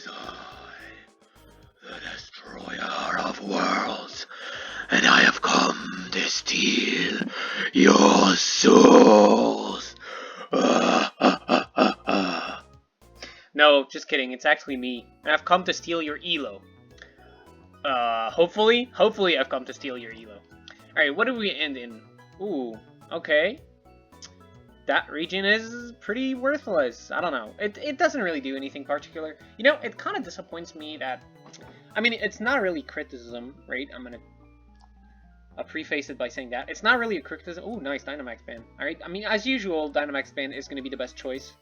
is I, the destroyer of worlds, and I have come to steal your souls. No, just kidding. It's actually me, and I've come to steal your elo. Hopefully I've come to steal your elo. Alright, what do we end in? Ooh, okay. That region is pretty worthless. I don't know. It doesn't really do anything particular. You know, it kind of disappoints me that... I mean, it's not really criticism, right? I'm gonna preface it by saying that. It's not really a criticism. Ooh, nice Dynamax Band. Alright, I mean, as usual, Dynamax Band is gonna be the best choice.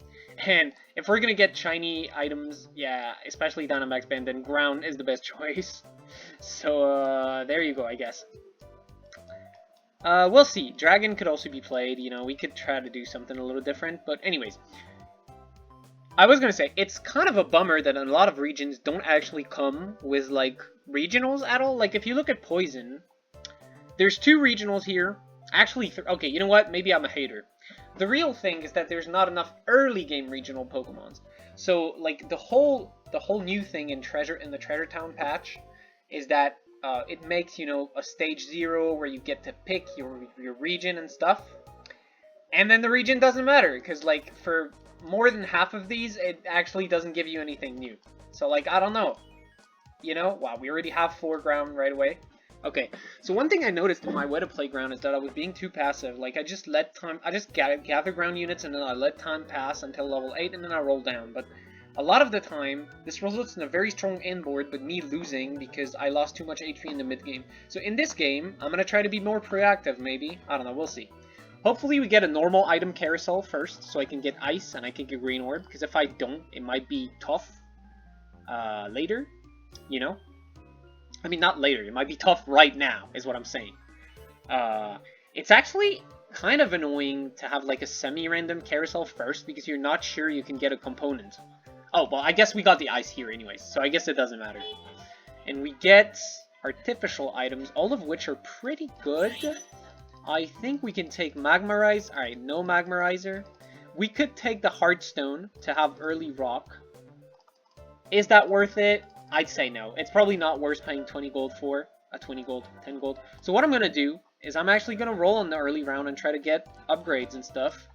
And if we're gonna get shiny items, yeah, especially Dynamax Band, then Ground is the best choice. So, there you go, I guess. We'll see. Dragon could also be played, you know, we could try to do something a little different, but anyways. I was gonna say, it's kind of a bummer that a lot of regions don't actually come with, like, regionals at all. Like, if you look at Poison, there's 2 regionals here. Actually, okay, you know what? Maybe I'm a hater. The real thing is that there's not enough early game regional Pokemons. So, like, the whole new thing in the Treasure Town patch is that it makes, you know, a stage 0 where you get to pick your region and stuff. And then the region doesn't matter, because, like, for more than half of these, it actually doesn't give you anything new. So, like, I don't know. You know? Wow, we already have 4 ground right away. Okay, so one thing I noticed in my way to play ground is that I was being too passive. Like, I just gather ground units and then I let time pass until level 8 and then I roll down. But a lot of the time, this results in a very strong inboard, but me losing because I lost too much HP in the mid-game. So in this game, I'm going to try to be more proactive, maybe. I don't know, we'll see. Hopefully we get a normal item carousel first, so I can get ice and I can get green orb. Because if I don't, it might be tough later, you know? I mean, not later, it might be tough right now, is what I'm saying. It's actually kind of annoying to have like a semi-random carousel first, because you're not sure you can get a component. Oh, well, I guess we got the ice here anyways, so I guess it doesn't matter. And we get artificial items, all of which are pretty good. I think we can take Magmarize. Alright, no Magmarizer. We could take the Heartstone to have early rock. Is that worth it? I'd say no. It's probably not worth paying 20 gold for. 20 gold, 10 gold. So what I'm going to do is I'm actually going to roll in the early round and try to get upgrades and stuff.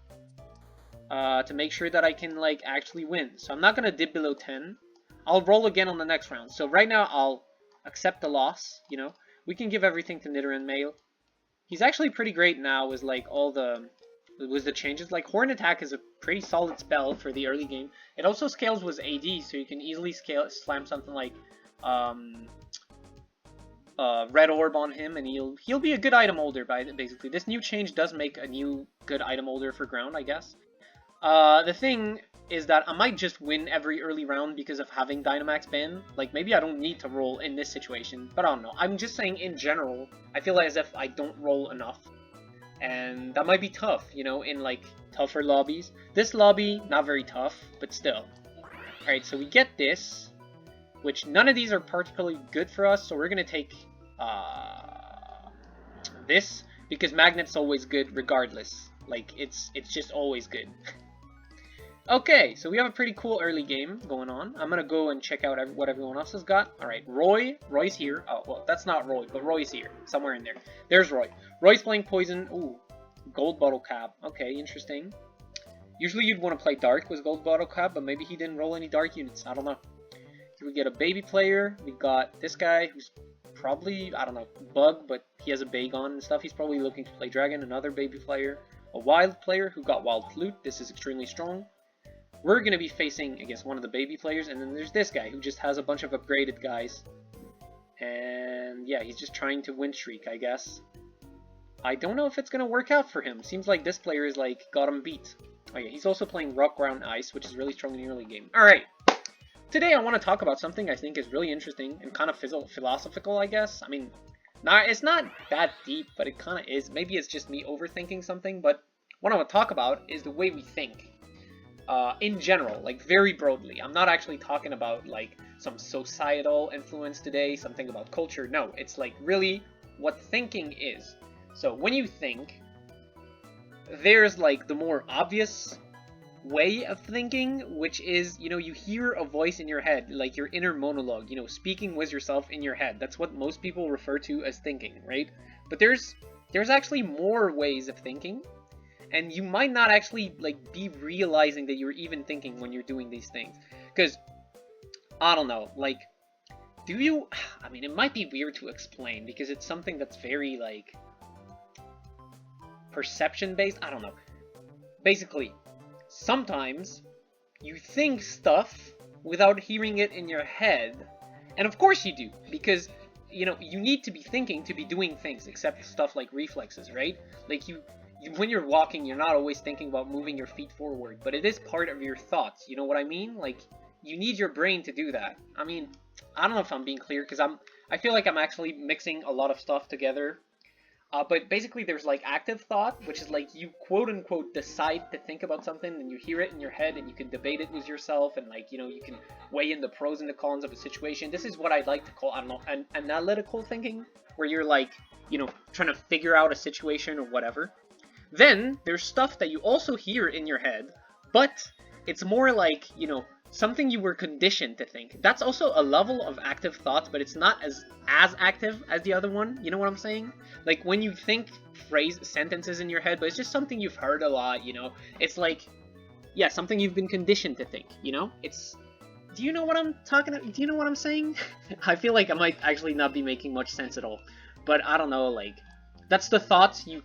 To make sure that I can, like, actually win. So I'm not going to dip below 10. I'll roll again on the next round. So right now I'll accept the loss, you know. We can give everything to Nidoran Male. He's actually pretty great now with, like, all the... with the changes. Like, Horn Attack is a pretty solid spell for the early game. It also scales with AD, so you can easily slam something like Red Orb on him, and he'll be a good item holder, basically. This new change does make a new good item holder for ground, I guess. The thing is that I might just win every early round because of having Dynamax Band. Like, maybe I don't need to roll in this situation, but I don't know. I'm just saying, in general, I feel as if I don't roll enough. And that might be tough, you know, in, like, tougher lobbies. This lobby, not very tough, but still. Alright, so we get this, which none of these are particularly good for us, so we're going to take this, because Magnet's always good regardless. Like, it's just always good. Okay, so we have a pretty cool early game going on. I'm going to go and check out what everyone else has got. Alright, Roy's here. Oh, well, that's not Roy, but Roy's here. Somewhere in there. There's Roy. Roy's playing Poison. Ooh, Gold Bottle Cap. Okay, interesting. Usually you'd want to play Dark with Gold Bottle Cap, but maybe he didn't roll any Dark units. I don't know. Here we get a baby player. We got this guy who's probably, I don't know, Bug, but he has a Bagon and stuff. He's probably looking to play Dragon. Another baby player. A Wild player who got Wild Flute. This is extremely strong. We're going to be facing against one of the baby players, and then there's this guy who just has a bunch of upgraded guys. And yeah, he's just trying to win streak, I guess. I don't know if it's going to work out for him. Seems like this player is like, got him beat. Oh yeah, he's also playing Rock, Ground, Ice, which is really strong in the early game. Alright, today I want to talk about something I think is really interesting and kind of philosophical, I guess. I mean, it's not that deep, but it kind of is. Maybe it's just me overthinking something, but what I want to talk about is the way we think. In general, like very broadly. I'm not actually talking about like some societal influence today, something about culture. No, it's like really what thinking is. So when you think, there's like the more obvious way of thinking, which is, you know, you hear a voice in your head, like your inner monologue, you know, speaking with yourself in your head. That's what most people refer to as thinking, right? But there's actually more ways of thinking, and you might not actually like be realizing that you're even thinking when you're doing these things. Because I don't know, like, do you, I mean, it might be weird to explain because it's something that's very like perception based. I don't know. Basically, sometimes you think stuff without hearing it in your head. And of course you do, because, you know, you need to be thinking to be doing things, except stuff like reflexes, right? Like when you're walking, you're not always thinking about moving your feet forward, but it is part of your thoughts, you know what I mean? Like, you need your brain to do that. I mean, I don't know if I'm being clear, because I feel like I'm actually mixing a lot of stuff together. But basically there's like active thought, which is like you quote unquote decide to think about something and you hear it in your head and you can debate it with yourself and like, you know, you can weigh in the pros and the cons of a situation. This is what I like to call, I don't know, an analytical thinking, where you're like, you know, trying to figure out a situation or whatever. Then there's stuff that you also hear in your head, but it's more like, you know, something you were conditioned to think. That's also a level of active thought, but it's not as active as the other one. You know what I'm saying? Like when you think sentences in your head, but it's just something you've heard a lot, you know? It's like, yeah, something you've been conditioned to think, you know? It's, do you know what I'm talking about? Do you know what I'm saying? I feel like I might actually not be making much sense at all. But I don't know, like, that's the thoughts you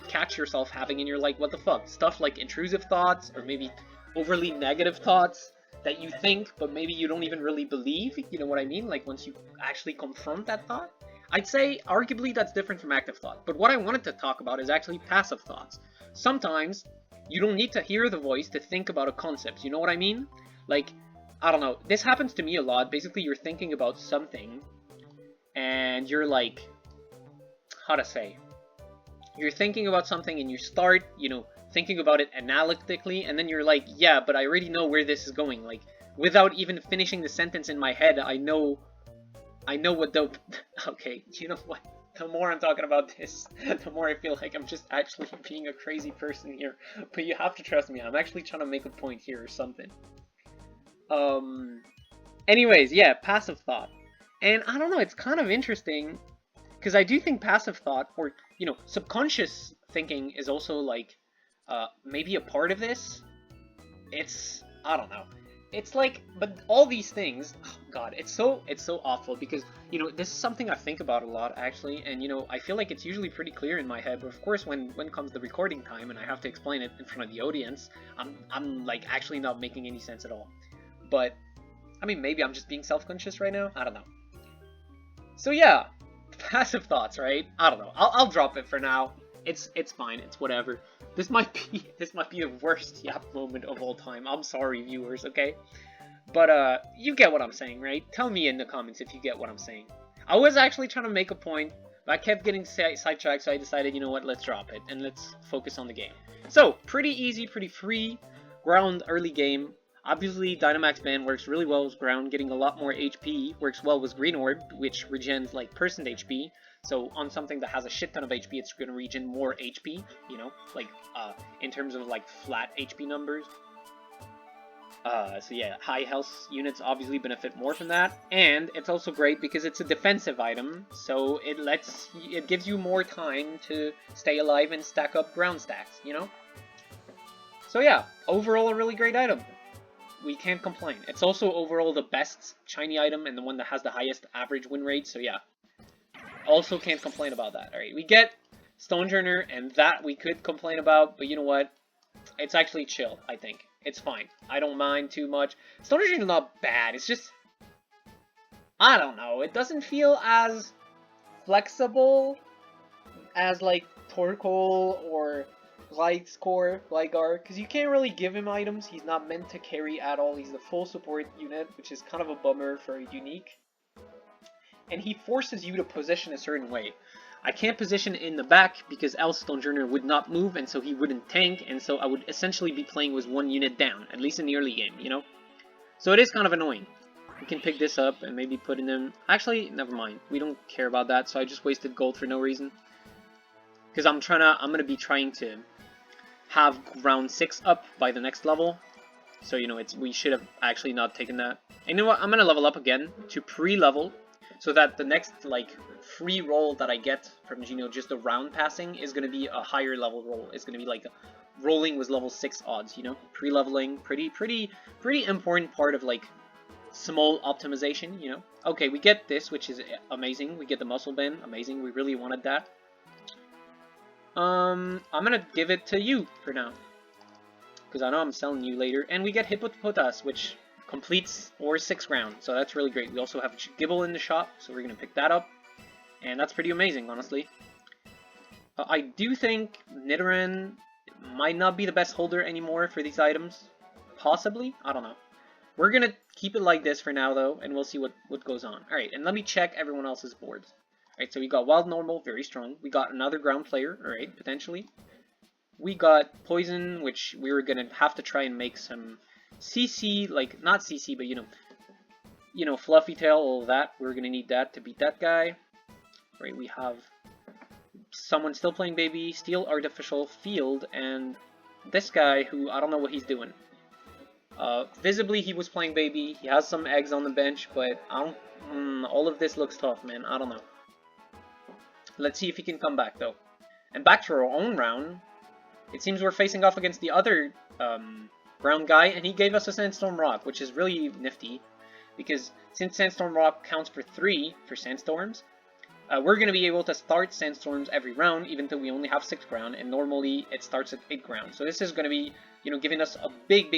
catch yourself having and you're like, what the fuck? Stuff like intrusive thoughts, or maybe overly negative thoughts that you think, but maybe you don't even really believe, you know what I mean? Like once you actually confront that thought. I'd say arguably that's different from active thought, but what I wanted to talk about is actually passive thoughts. Sometimes you don't need to hear the voice to think about a concept, you know what I mean? Like, I don't know, this happens to me a lot. Basically you're thinking about something and you're like, how to say, you're thinking about something and you start, you know, thinking about it analytically, and then you're like, yeah, but I already know where this is going. Like, without even finishing the sentence in my head, I know what the... Okay, you know what? The more I'm talking about this, the more I feel like I'm just actually being a crazy person here. But you have to trust me, I'm actually trying to make a point here or something. Anyways, yeah, passive thought. And I don't know, it's kind of interesting, because I do think passive thought, or, you know, subconscious thinking is also, like, maybe a part of this. It's, I don't know. It's like, but all these things, oh god, it's so awful, because, you know, this is something I think about a lot, actually, and, you know, I feel like it's usually pretty clear in my head, but of course, when comes the recording time, and I have to explain it in front of the audience, I'm like, actually not making any sense at all. But, I mean, maybe I'm just being self-conscious right now? I don't know. So yeah, passive thoughts, right? I don't know. I'll drop it for now. It's fine. It's whatever. This might be the worst yap moment of all time. I'm sorry, viewers. Okay, but you get what I'm saying, right? Tell me in the comments if you get what I'm saying. I was actually trying to make a point, but I kept getting sidetracked, so I decided, you know what? Let's drop it and let's focus on the game. So pretty easy, pretty free ground early game. Obviously, Dynamax Band works really well with ground, getting a lot more HP, works well with Green Orb, which regens like percent HP, so on something that has a shit ton of HP, it's going to regen more HP, you know, like, in terms of, like, flat HP numbers. So yeah, high health units obviously benefit more from that, and it's also great because it's a defensive item, so it gives you more time to stay alive and stack up ground stacks, you know? So yeah, overall a really great item. We can't complain. It's also overall the best shiny item and the one that has the highest average win rate, so yeah. Also can't complain about that. Alright, we get Stonejourner, and that we could complain about, but you know what? It's actually chill, I think. It's fine. I don't mind too much. Stonejourner is not bad, it's just... I don't know, it doesn't feel as flexible as, like, Torkoal or Zygarde, because you can't really give him items. He's not meant to carry at all. He's the full support unit, which is kind of a bummer for a unique. And he forces you to position a certain way. I can't position in the back because else Stonejourner would not move, and so he wouldn't tank, and so I would essentially be playing with one unit down, at least in the early game, you know? So it is kind of annoying. We can pick this up and maybe put in him... Actually, never mind. We don't care about that, so I just wasted gold for no reason. Because I'm gonna be trying to have round 6 up by the next level. So, you know, we should have actually not taken that. And you know what? I'm going to level up again to pre-level, so that the next, like, free roll that I get from, you know, just a round passing is going to be a higher level roll. It's going to be like rolling with level 6 odds, you know? Pre-leveling, pretty important part of, like, small optimization, you know? Okay, we get this, which is amazing. We get the muscle band, amazing. We really wanted that. I'm going to give it to you for now, because I know I'm selling you later. And we get Hippopotas, which completes our 6th round, so that's really great. We also have Gibble in the shop, so we're going to pick that up. And that's pretty amazing, honestly. I do think Nidoran might not be the best holder anymore for these items. Possibly? I don't know. We're going to keep it like this for now, though, and we'll see what goes on. Alright, and let me check everyone else's boards. Alright, so we got Wild Normal, very strong. We got another ground player, alright, potentially. We got Poison, which we were going to have to try and make some CC, like, not CC, but, you know, Fluffy Tail, all of that. We're going to need that to beat that guy. Right, we have someone still playing Baby, Steel Artificial, Field, and this guy who, I don't know what he's doing. Visibly he was playing Baby, he has some eggs on the bench, but I don't, all of this looks tough, man, I don't know. Let's see if he can come back, though. And back to our own round. It seems we're facing off against the other ground guy, and he gave us a Sandstorm Rock, which is really nifty, because since Sandstorm Rock counts for 3 for Sandstorms, we're going to be able to start Sandstorms every round, even though we only have 6 ground, and normally it starts at 8 ground. So this is going to be, you know, giving us a big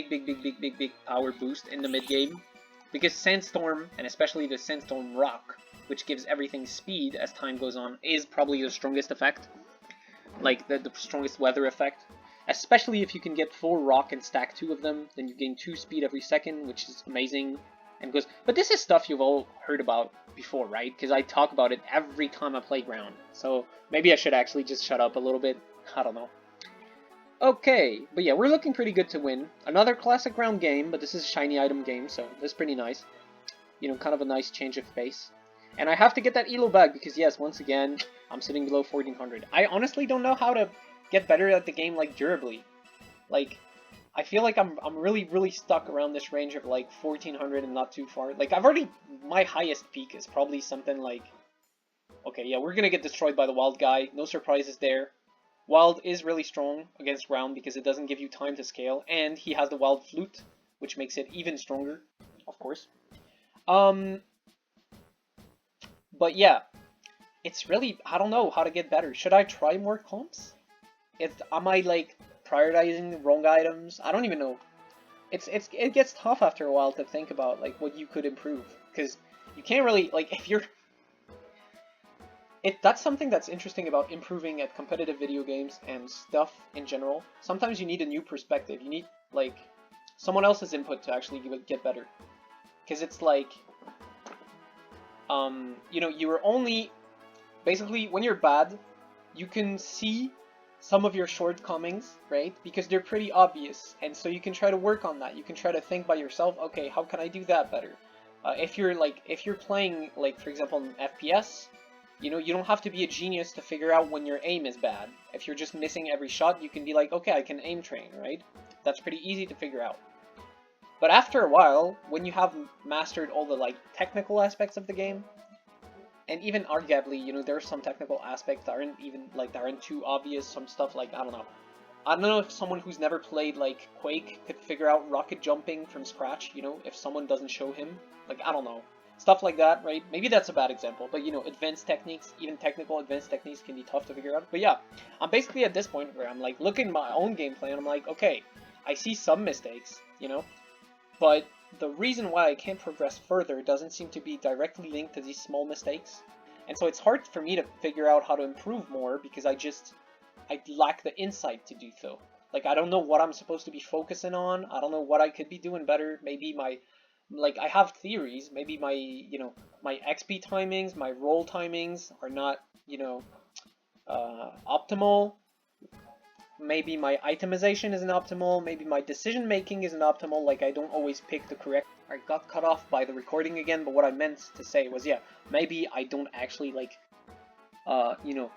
power boost in the mid-game, because Sandstorm, and especially the Sandstorm Rock, which gives everything speed as time goes on, is probably the strongest effect. Like, the strongest weather effect. Especially if you can get 4 rock and stack 2 of them, then you gain 2 speed every second, which is amazing. And goes, but this is stuff you've all heard about before, right? Because I talk about it every time I play ground. So maybe I should actually just shut up a little bit. I don't know. Okay, but yeah, we're looking pretty good to win. Another classic ground game, but this is a shiny item game, so that's pretty nice. You know, kind of a nice change of pace. And I have to get that Elo bag because, yes, once again, I'm sitting below 1400. I honestly don't know how to get better at the game, like, durably. Like, I feel like I'm really stuck around this range of, like, 1400 and not too far. Like, I've already, my highest peak is probably something like, okay, yeah, we're gonna get destroyed by the Wild guy. No surprises there. Wild is really strong against ground because it doesn't give you time to scale, and he has the Wild Flute, which makes it even stronger, of course. But yeah, it's really, I don't know how to get better. Should I try more comps? Am I, like, prioritizing the wrong items? I don't even know. It gets tough after a while to think about, like, what you could improve, because you can't really, like, if you're... That's something that's interesting about improving at competitive video games and stuff in general. Sometimes you need a new perspective. You need, like, someone else's input to actually get better. Because it's like... you know, you're only, basically, when you're bad, you can see some of your shortcomings, right? Because they're pretty obvious, and so you can try to work on that. You can try to think by yourself, okay, how can I do that better? If you're playing, like, for example, in FPS, you know, you don't have to be a genius to figure out when your aim is bad. If you're just missing every shot, you can be like, okay, I can aim train, right? That's pretty easy to figure out. But after a while, when you have mastered all the, like, technical aspects of the game, and even arguably, you know, there are some technical aspects that aren't even, like, that aren't too obvious, some stuff like, I don't know if someone who's never played, like, Quake could figure out rocket jumping from scratch, you know, if someone doesn't show him, like, I don't know. Stuff like that, right? Maybe that's a bad example, but, you know, advanced techniques, even technical advanced techniques can be tough to figure out. But yeah, I'm basically at this point where I'm, like, looking at my own gameplay, and I'm like, okay, I see some mistakes, you know, but the reason why I can't progress further doesn't seem to be directly linked to these small mistakes. And so it's hard for me to figure out how to improve more because I lack the insight to do so. Like, I don't know what I'm supposed to be focusing on. I don't know what I could be doing better. Maybe like, I have theories. Maybe my, you know, my XP timings, my roll timings are not, you know, optimal. Maybe my itemization isn't optimal, maybe my decision making isn't optimal, like I don't always pick the correct... I got cut off by the recording again, but what I meant to say was, yeah, maybe I don't actually, like, you know,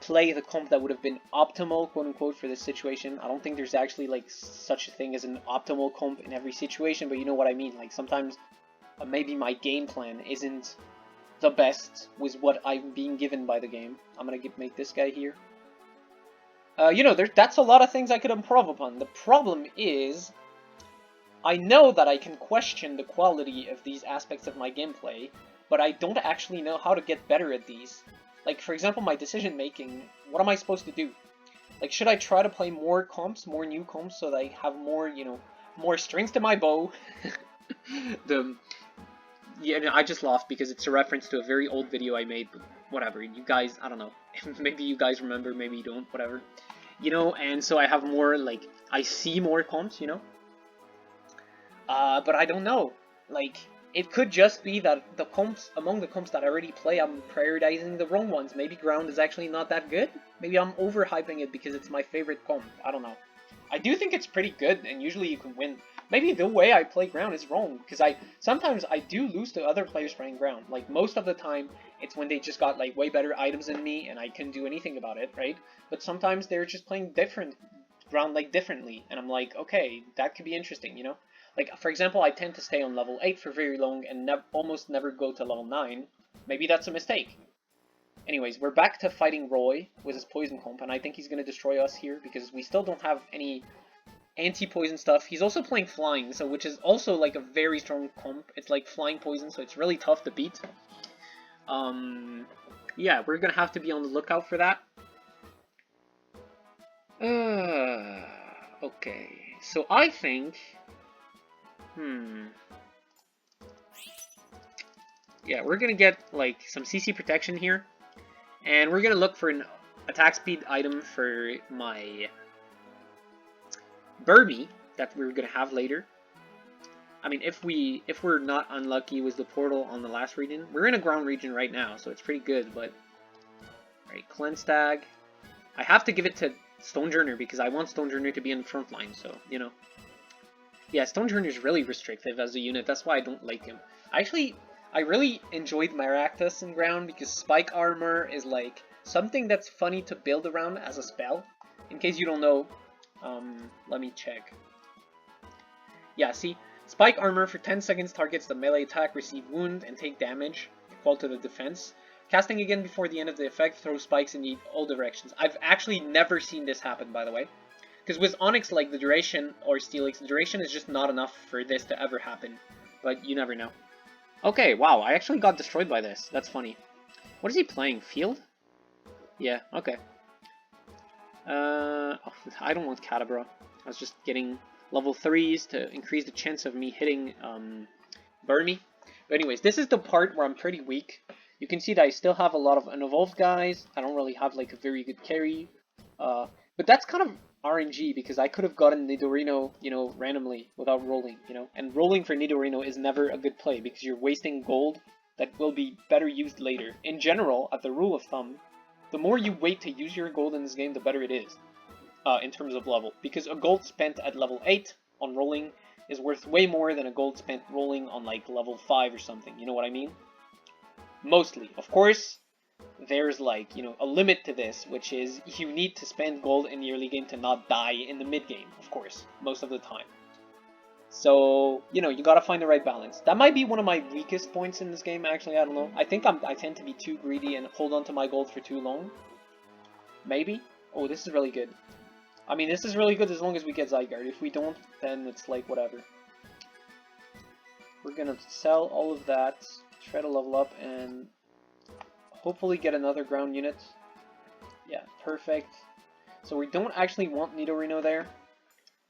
play the comp that would have been optimal, quote unquote, for this situation. I don't think there's actually like such a thing as an optimal comp in every situation, but you know what I mean. Like sometimes maybe my game plan isn't the best with what I'm being given by the game. I'm gonna make this guy here. You know, that's a lot of things I could improve upon. The problem is, I know that I can question the quality of these aspects of my gameplay, but I don't actually know how to get better at these. Like, for example, my decision making, what am I supposed to do? Like, should I try to play more comps, more new comps, so that I have more, you know, more strings to my bow? Yeah, I just laughed because it's a reference to a very old video I made, but whatever. You guys, I don't know. Maybe you guys remember, maybe you don't, whatever. You know, and so I have more, like, I see more comps, you know? But I don't know. Like, it could just be that the comps, among the comps that I already play, I'm prioritizing the wrong ones. Maybe Ground is actually not that good. Maybe I'm overhyping it because it's my favorite comp. I don't know. I do think it's pretty good, and usually you can win. Maybe the way I play Ground is wrong, because sometimes I do lose to other players playing Ground. Like, most of the time, it's when they just got, like, way better items than me, and I couldn't do anything about it, right? But sometimes they're just playing Ground, like, differently, and I'm like, okay, that could be interesting, you know? Like, for example, I tend to stay on level 8 for very long and almost never go to level 9. Maybe that's a mistake. Anyways, we're back to fighting Roy with his poison comp, and I think he's going to destroy us here because we still don't have any anti-poison stuff. He's also playing flying, so which is also like a very strong comp. It's like flying poison, so it's really tough to beat. Yeah, we're going to have to be on the lookout for that. Okay. So I think... Yeah, we're gonna get, like, some CC protection here. And we're gonna look for an attack speed item for my Burmy that we're gonna have later. I mean, if we're not unlucky with the portal on the last region. We're in a ground region right now, so it's pretty good, but... Alright, Cleanse Tag. I have to give it to Stonejourner because I want Stonejourner to be in the front line, so, you know. Yeah, Stonejourner is really restrictive as a unit, that's why I don't like him. I really enjoyed Maractus in Ground because Spike Armor is like something that's funny to build around as a spell. In case you don't know, let me check. Yeah, see, Spike Armor for 10 seconds targets the melee attack, receive wound, and take damage, equal to the defense. Casting again before the end of the effect, throw spikes in all directions. I've actually never seen this happen, by the way. Because with Onyx, like, the duration, or Steelix, the duration is just not enough for this to ever happen. But you never know. Okay, wow, I actually got destroyed by this. That's funny. What is he playing? Field? Yeah, okay. Oh, I don't want Kadabra. I was just getting level 3s to increase the chance of me hitting Burmy. But anyways, this is the part where I'm pretty weak. You can see that I still have a lot of unevolved guys. I don't really have, like, a very good carry. But that's kind of RNG, because I could have gotten Nidorino, you know, randomly without rolling, you know. And rolling for Nidorino is never a good play, because you're wasting gold that will be better used later. In general, at the rule of thumb, the more you wait to use your gold in this game, the better it is, in terms of level. Because a gold spent at level 8 on rolling is worth way more than a gold spent rolling on, like, level 5 or something, you know what I mean? Mostly. Of course, there's, like, you know, a limit to this, which is you need to spend gold in the early game to not die in the mid game, of course, most of the time. So, you know, you gotta find the right balance. That might be one of my weakest points in this game, actually, I don't know. I think I tend to be too greedy and hold on to my gold for too long. Maybe? Oh, this is really good. I mean, this is really good as long as we get Zygarde. If we don't, then it's like, whatever. We're gonna sell all of that, try to level up, and hopefully get another ground unit. Yeah, perfect. So we don't actually want Nidorino there,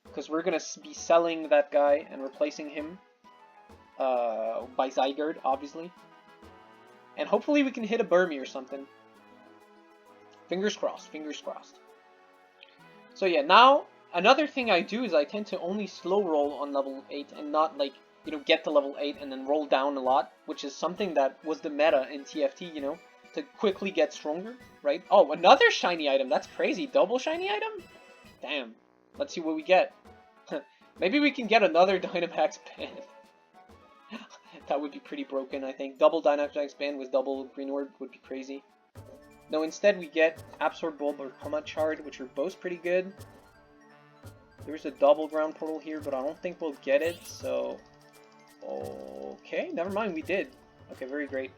because we're going to be selling that guy and replacing him by Zygarde, obviously. And hopefully we can hit a Burmy or something. Fingers crossed, fingers crossed. So yeah, now, another thing I do is I tend to only slow roll on level 8 and not, like, you know, get to level 8 and then roll down a lot, which is something that was the meta in TFT, you know, to quickly get stronger, right? Oh, another shiny item, that's crazy. Double shiny item? Damn. Let's see what we get. Maybe we can get another Dynamax band. That would be pretty broken, I think. Double Dynamax band with double Green Orb would be crazy. No, instead we get Absorb Bulb or Comet Shard, which are both pretty good. There's a double ground portal here, but I don't think we'll get it, so... Okay, never mind, we did. Okay, very great.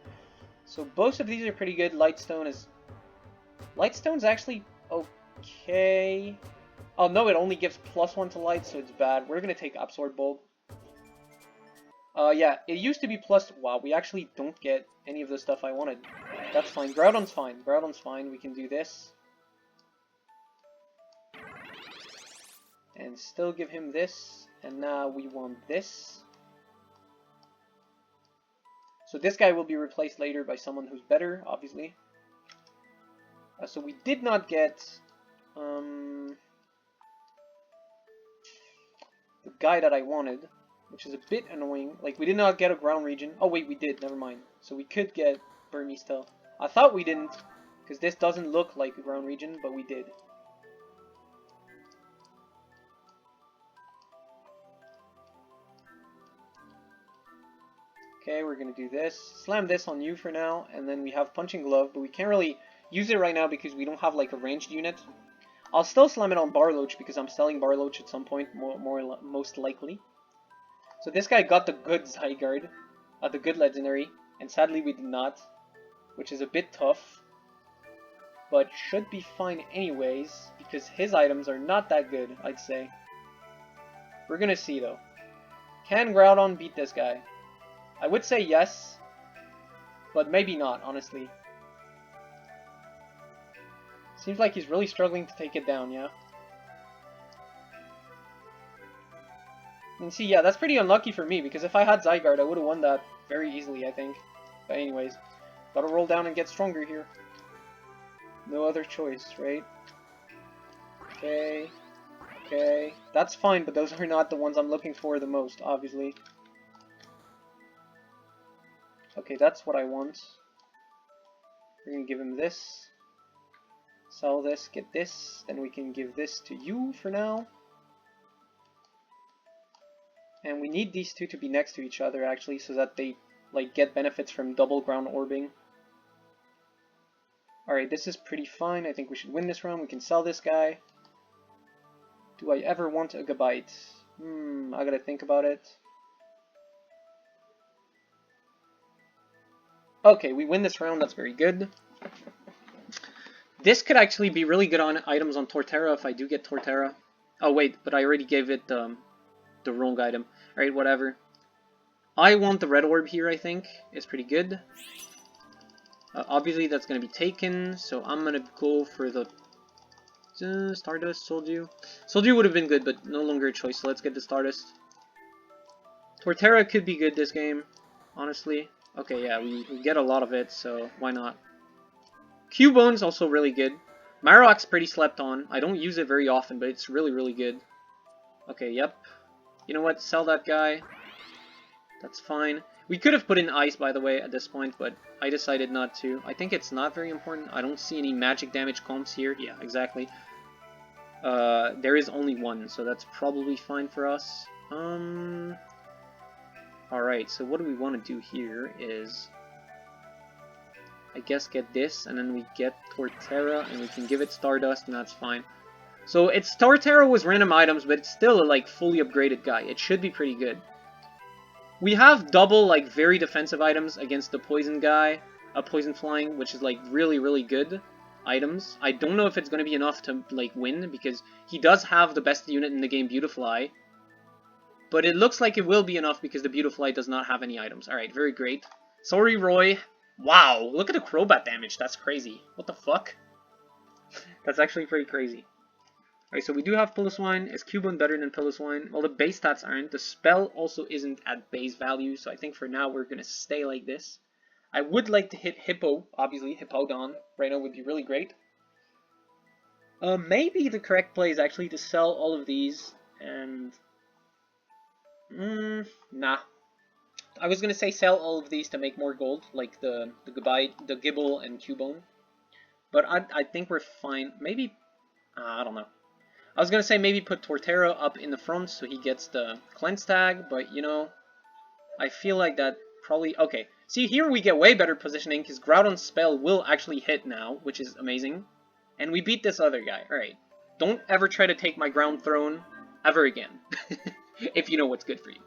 So both of these are pretty good. Lightstone's actually okay. Oh no, it only gives +1 to light, so it's bad. We're gonna take Absorb Bulb. Yeah, it used to be plus... Wow, we actually don't get any of the stuff I wanted. That's fine. Groudon's fine. Groudon's fine. We can do this. And still give him this. And now we want this. So this guy will be replaced later by someone who's better, obviously. So we did not get... the guy that I wanted, which is a bit annoying. Like, we did not get a ground region. Oh wait, we did. Never mind. So we could get Burmese still. I thought we didn't, because this doesn't look like a ground region, but we did. Okay, we're gonna do this. Slam this on you for now, and then we have Punching Glove, but we can't really use it right now because we don't have like a ranged unit. I'll still slam it on Barloach because I'm selling Barloach at some point, most likely. So this guy got the good zygarde, the good legendary, and sadly we did not, which is a bit tough, but should be fine anyways because his items are not that good, I'd say. We're gonna see though. Can Groudon beat this guy? I would say yes, but maybe not, honestly. Seems like he's really struggling to take it down, yeah? And see, yeah, that's pretty unlucky for me, because if I had Zygarde, I would have won that very easily, I think. But anyways, gotta roll down and get stronger here. No other choice, right? Okay. Okay. That's fine, but those are not the ones I'm looking for the most, obviously. Okay, that's what I want. We're gonna give him this. Sell this, get this. Then we can give this to you for now. And we need these two to be next to each other, actually, so that they, like, get benefits from double ground orbing. Alright, this is pretty fine. I think we should win this round. We can sell this guy. Do I ever want a Gabite? I gotta think about it. Okay, we win this round. That's very good. This could actually be really good on items on Torterra if I do get Torterra. Oh, wait, but I already gave it the wrong item. Alright, whatever. I want the red orb here, I think. It's pretty good. Obviously, that's going to be taken, so I'm going to go for the Stardust, Soldew. Soldew would have been good, but no longer a choice, so let's get the Stardust. Torterra could be good this game, honestly. Okay, yeah, we get a lot of it, so why not? Cubone's also really good. Marowak's pretty slept on. I don't use it very often, but it's really, really good. Okay, yep. You know what? Sell that guy. That's fine. We could have put in ice, by the way, at this point, but I decided not to. I think it's not very important. I don't see any magic damage comps here. Yeah, exactly. There is only one, so that's probably fine for us. Alright, so what do we want to do here is... I guess get this, and then we get Torterra, and we can give it Stardust, and that's fine. So it's Torterra was random items, but it's still a like fully upgraded guy. It should be pretty good. We have double like very defensive items against the poison guy, poison flying, which is like really, really good items. I don't know if it's going to be enough to like win, because he does have the best unit in the game, Beautifly. But it looks like it will be enough because the Beautifly does not have any items. Alright, very great. Sorry, Roy. Wow, look at the Crobat damage. That's crazy. What the fuck? That's actually pretty crazy. Alright, so we do have Piloswine. Is Cubone better than Piloswine? Well, the base stats aren't. The spell also isn't at base value, so I think for now we're going to stay like this. I would like to hit Hippo, obviously. Hippowdon right now would be really great. Maybe the correct play is actually to sell all of these and... nah. I was going to say sell all of these to make more gold, like the Gibble and Cubone. But I think we're fine. Maybe... I don't know. I was going to say maybe put Torterra up in the front so he gets the cleanse tag, but you know, I feel like that probably... Okay, See, here we get way better positioning, because Groudon's spell will actually hit now, which is amazing. And we beat this other guy. Alright. Don't ever try to take my ground throne ever again. If you know what's good for you.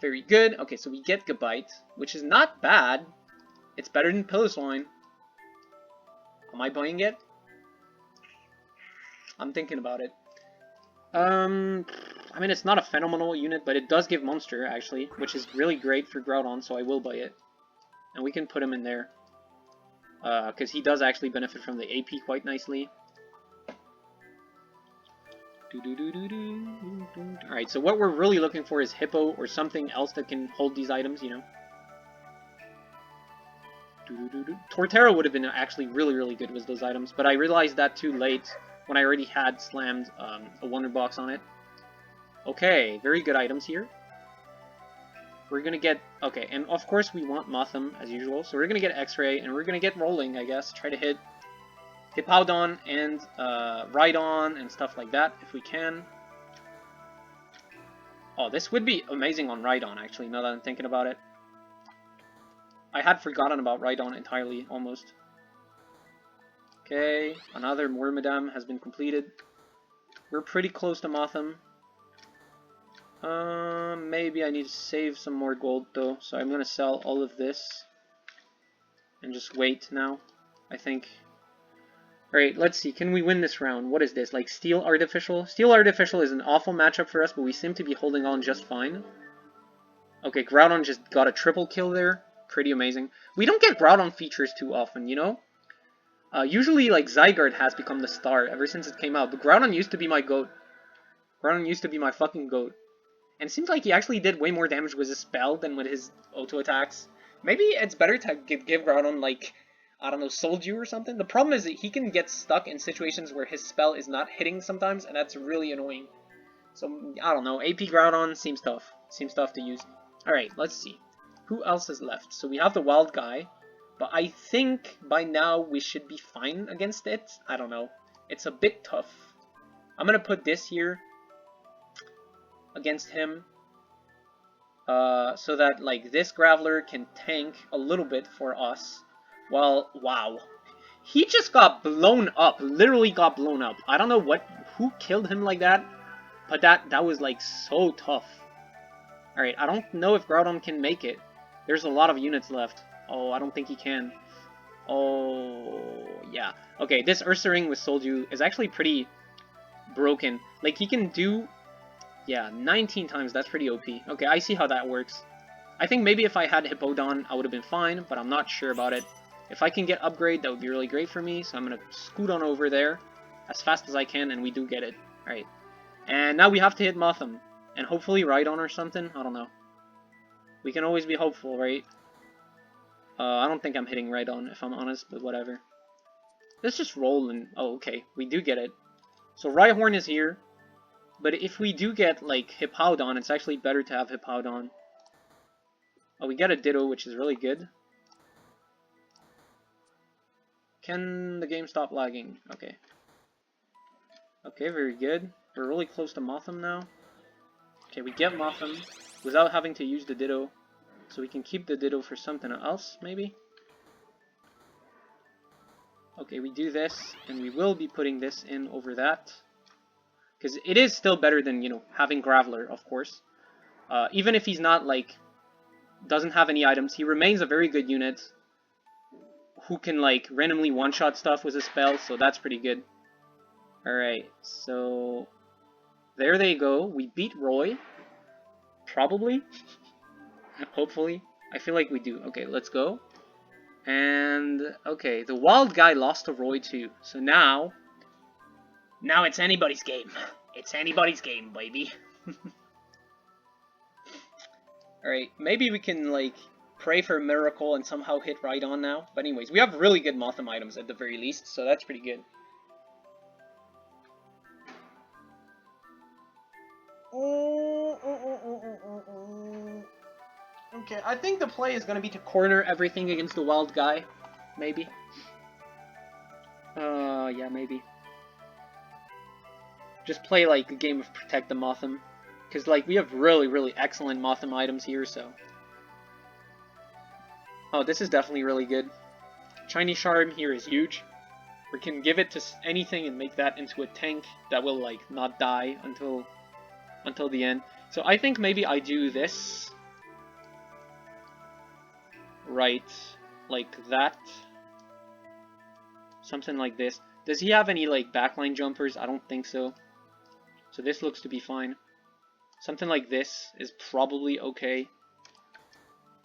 Very good. Okay, so we get Gabite, which is not bad. It's better than Piloswine. Am I buying it? I'm thinking about it. I mean, it's not a phenomenal unit, but it does give Monster, actually, which is really great for Groudon, so I will buy it. And we can put him in there. Because he does actually benefit from the AP quite nicely. Alright, so what we're really looking for is Hippo or something else that can hold these items, you know. Torterra would have been actually really good with those items, but I realized that too late when I already had slammed a Wonder Box on it. Okay, very good items here. We're gonna get... Okay, and of course we want Mothim as usual, so we're gonna get X-Ray, and we're gonna get Rolling, I guess. Try to hit Hippowdon and Rhydon and stuff like that, if we can. Oh, this would be amazing on Rhydon, actually, now that I'm thinking about it. I had forgotten about Rhydon entirely, almost. Okay, another Myrmidam has been completed. We're pretty close to Mothim. Maybe I need to save some more gold, though, so I'm gonna sell all of this. And just wait now, I think. Alright, let's see. Can we win this round? What is this? Like Steel Artificial? Steel Artificial is an awful matchup for us, but we seem to be holding on just fine. Okay, Groudon just got a triple kill there. Pretty amazing. We don't get Groudon features too often, you know? Usually, like, Zygarde has become the star ever since it came out, but Groudon used to be my GOAT. Groudon used to be my fucking GOAT. And it seems like he actually did way more damage with his spell than with his auto attacks. Maybe it's better to give Groudon, like, I don't know, Soldew or something. The problem is that he can get stuck in situations where his spell is not hitting sometimes, and that's really annoying. So, I don't know, AP Groudon seems tough. Seems tough to use. Alright, let's see. Who else is left? So we have the wild guy, but I think by now we should be fine against it. I don't know. It's a bit tough. I'm gonna put this here against him, so that like this Graveler can tank a little bit for us. Well, wow, he just got blown up. Literally got blown up. I don't know who killed him like that, but that was like so tough. All right, I don't know if Groudon can make it. There's a lot of units left. Oh, I don't think he can. Oh, yeah. Okay, this Ursaring with Soldew is actually pretty broken. Like, he can do... Yeah, 19 times, that's pretty OP. Okay, I see how that works. I think maybe if I had Hippowdon, I would have been fine, but I'm not sure about it. If I can get Upgrade, that would be really great for me, so I'm going to scoot on over there as fast as I can, and we do get it. Alright. And now we have to hit Mothim. And hopefully Rhydon or something, I don't know. We can always be hopeful, right? I don't think I'm hitting Rhydon, if I'm honest, but whatever. Let's just roll and... Oh, okay. We do get it. So Rhyhorn is here. But if we do get, like, Hippowdon, it's actually better to have Hippowdon. Oh, we get a Ditto, which is really good. Can the game stop lagging? Okay. Okay, very good. We're really close to Mothim now. Okay, we get Mothim without having to use the Ditto. So we can keep the Ditto for something else, maybe? Okay, we do this, and we will be putting this in over that. Because it is still better than, you know, having Graveler, of course. Even if he's not, like, doesn't have any items, he remains a very good unit who can, like, randomly one-shot stuff with his spell, so that's pretty good. Alright, so... There they go. We beat Roy. Probably. Hopefully. I feel like we do. Okay, let's go. And, okay, the wild guy lost to Roy too. So now it's anybody's game. It's anybody's game, baby. Alright, maybe we can, like, pray for a miracle and somehow hit Rhydon now. But anyways, we have really good Mothim items at the very least, so that's pretty good. Okay, I think the play is going to be to corner everything against the wild guy. Maybe. Yeah, maybe. Just play, like, a game of Protect the Mothim. Because, like, we have really excellent Mothim items here, so... Oh, this is definitely really good. Shiny Charm here is huge. We can give it to anything and make that into a tank that will, like, not die until the end. So I think maybe I do this. Right, like that. Something like this. Does he have any, like, backline jumpers? I don't think so. So this looks to be fine. Something like this is probably okay.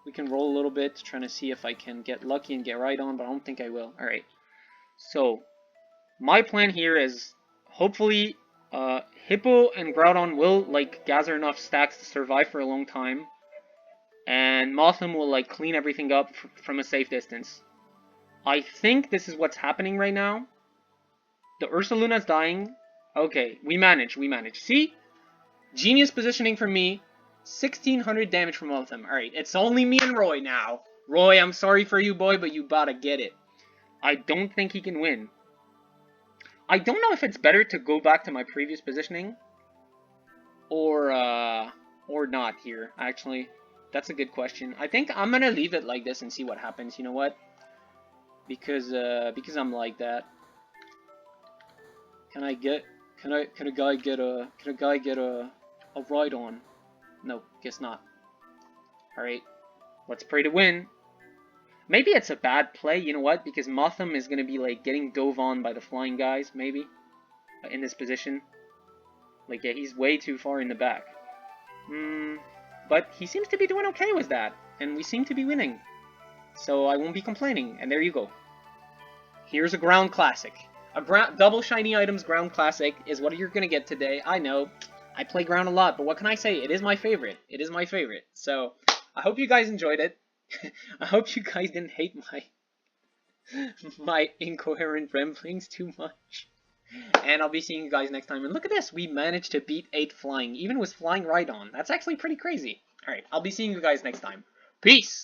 We can roll a little bit, trying to see if I can get lucky and get right on, but I don't think I will. Alright. So, my plan here is hopefully Hippo and Groudon will, like, gather enough stacks to survive for a long time. And Mothim will, like, clean everything up from a safe distance. I think this is what's happening right now. The Ursaluna's dying. Okay, we manage. See? Genius positioning from me. 1600 damage from all of them. Alright, it's only me and Roy now. Roy, I'm sorry for you, boy, but you gotta get it. I don't think he can win. I don't know if it's better to go back to my previous positioning. Or not here, actually. That's a good question. I think I'm gonna leave it like this and see what happens. You know what? Because I'm like that. Can a guy get a ride on? No, guess not. Alright. Let's pray to win. Maybe it's a bad play, you know what? Because Mothim is gonna be, like, getting dove on by the flying guys, maybe. In this position. Like, yeah, he's way too far in the back. But he seems to be doing okay with that. And we seem to be winning. So I won't be complaining. And there you go. Here's a ground classic. A double shiny items ground classic is what you're gonna get today. I know. I play ground a lot, but what can I say? It is my favorite. It is my favorite. So, I hope you guys enjoyed it. I hope you guys didn't hate my incoherent ramblings too much. And I'll be seeing you guys next time. And look at this, we managed to beat 8 flying, even with flying Rhydon. That's actually pretty crazy. Alright, I'll be seeing you guys next time. Peace!